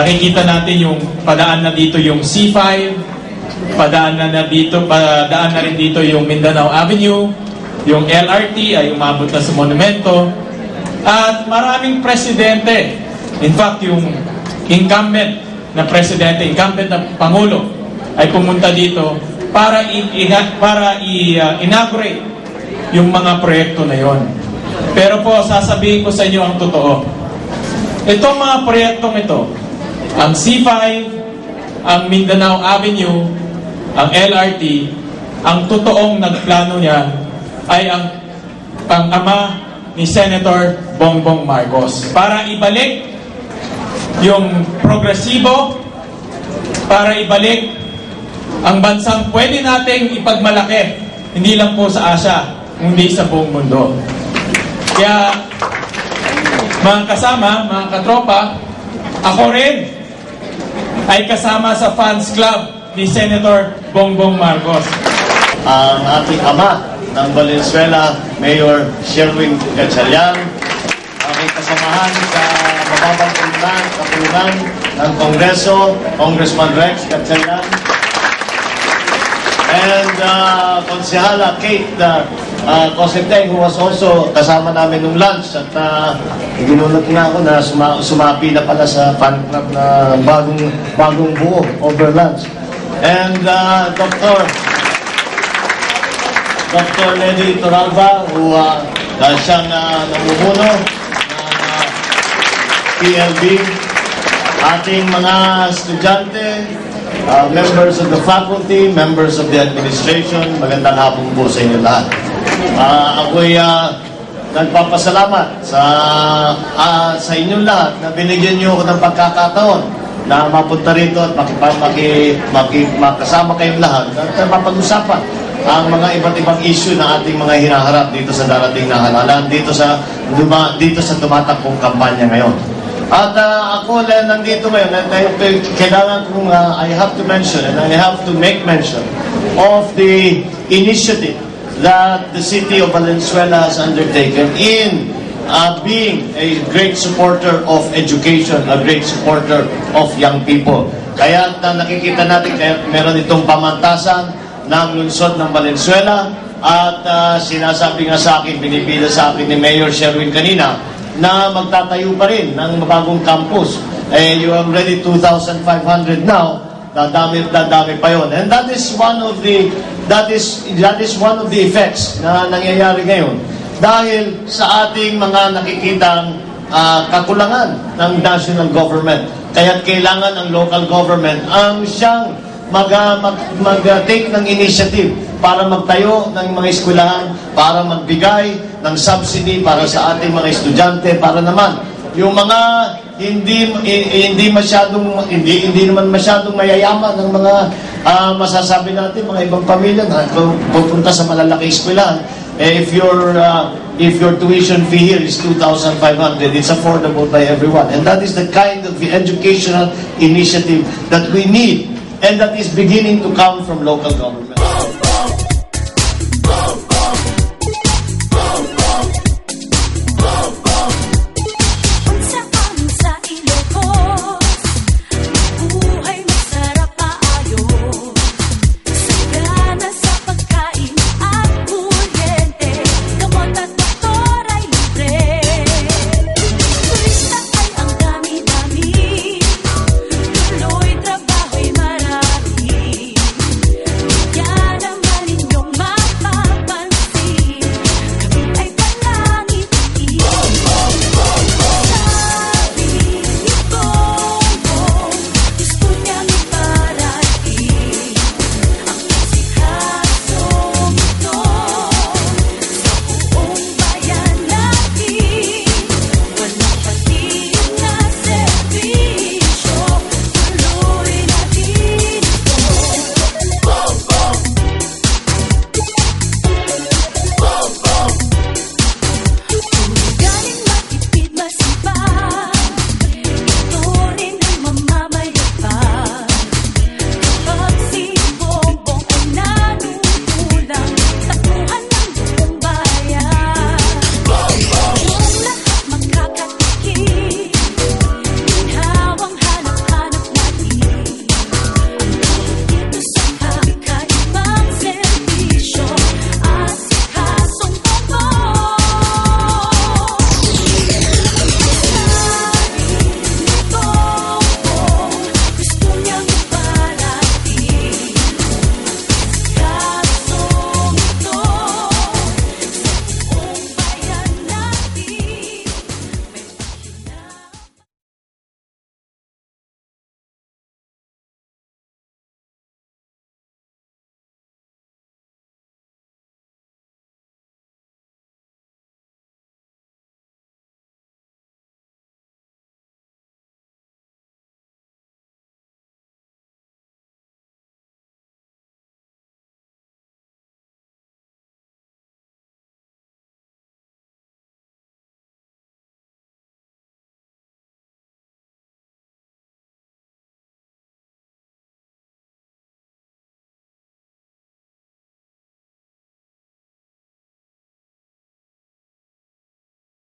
Nakikita natin yung padaan na dito yung C5, padaan na rin dito yung Mindanao Avenue, yung LRT ay umabot na sa Monumento, at maraming presidente, in fact yung incumbent na presidente, incumbent na Pangulo ay pumunta dito para inaugurate yung mga proyekto na yon. Pero po, sasabihin ko sa inyo ang totoo. Itong mga proyektong ito, ang C5, ang Mindanao Avenue, ang LRT, ang totoong nagplano niya ay ang pang-ama ni Senator Bongbong Marcos para ibalik yung progresibo, para ibalik ang bansang pwede nating ipagmalaki, hindi lang po sa Asia, hindi sa buong mundo. Kaya, mga kasama, mga katropa, ako rin ay kasama sa fans club ni Senator Bongbong Marcos. Ang ating ama ng Valenzuela, Mayor Sherwin Gatchalian, aking kasamahan sa mababang kapulunan ng Kongreso, Congressman Rex Gatchalian, and Konsehala Kate Cosenteng, who was also kasama namin nung lunch, at ginunot nga ako na sumapi na pala sa fan club na bagong buo over lunch. And Dr. Lady Toralba, who siyang namumuno ng PLB, ating mga estudyante, members of the faculty, members of the administration, magandang hapon po sa inyo lahat. Ako'y nagpapasalamat sa inyong lahat na binigyan niyo ako ng pagkakataon na mapunta rito at makasama kayong lahat at mapag-usapan ang mga iba't ibang issue na ating mga hinaharap dito sa darating na halalan, dito sa tumatakbong kampanya ngayon. At ako nandito ngayon, kailangan kong I have to mention and I have to make mention of the initiative that the city of Valenzuela has undertaken in being a great supporter of education, a great supporter of young people. Kaya nakikita natin, kaya meron itong pamantasan ng lungsod ng Valenzuela, at sinasabi nga sa akin, binibida sa akin ni Mayor Sherwin kanina, na magtatayo pa rin ng bagong campus. You are already 2,500 now, dadami pa yon. And that is one of the effects na nangyayari ngayon dahil sa ating mga nakikitang kakulangan ng national government. Kaya kailangan ng local government ang siyang mag-take ng initiative para magtayo ng mga eskwelahan, para magbigay ng subsidy para sa ating mga estudyante, para naman yung mga hindi naman masyadong mayayaman ng mga masasabi natin mga ibang pamilya na pupunta sa malalaking eskwelahan. If your tuition fee here is 2,500, it's affordable by everyone. And that is the kind of educational initiative that we need, and that is beginning to come from local government.